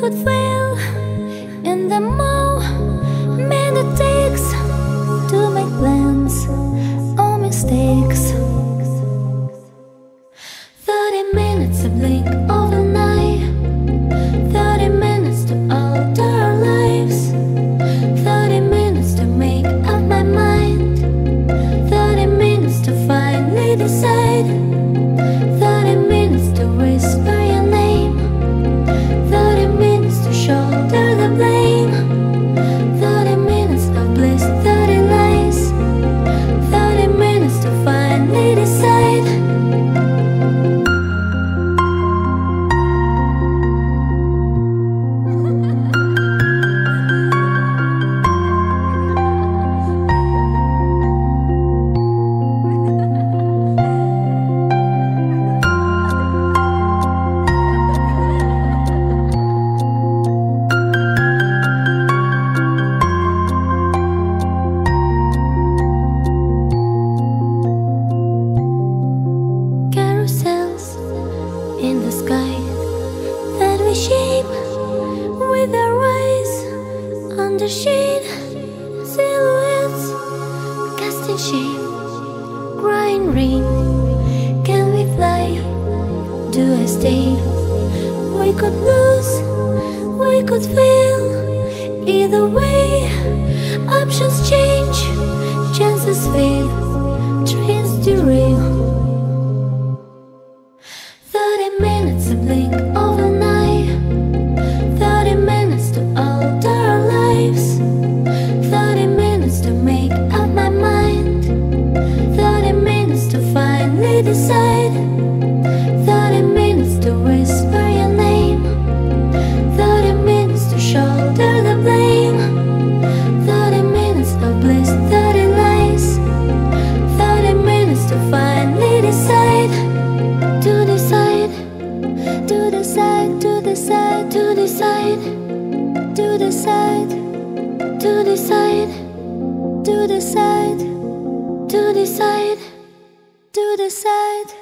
could fail in the moment it takes to make plans or mistakes. 30 minutes, a blink of an eye. 30 minutes to alter our lives. 30 minutes to make up my mind. 30 minutes to finally decide. 30 minutes to whisper your name. 30 minutes to shoulder the blame. 30 minutes of bliss, 30 lies. 30 minutes to finally decide. In the sky that we shape with our eyes, under shade, silhouettes casting shame, crying rain. Can we fly? Do I stay? We could lose, we could fail. Either way, options change, chances fail, trains derail. 30 minutes, a blink of an eye. 30 minutes to alter our lives. 30 minutes to make up my mind. 30 minutes to finally decide. 30 minutes to whisper your name. 30 minutes to shoulder the blame. 30 minutes of bliss, 30 lies. 30 minutes to finally decide. To decide, to decide, to decide, to decide, to decide, to decide, to decide, to decide, to decide.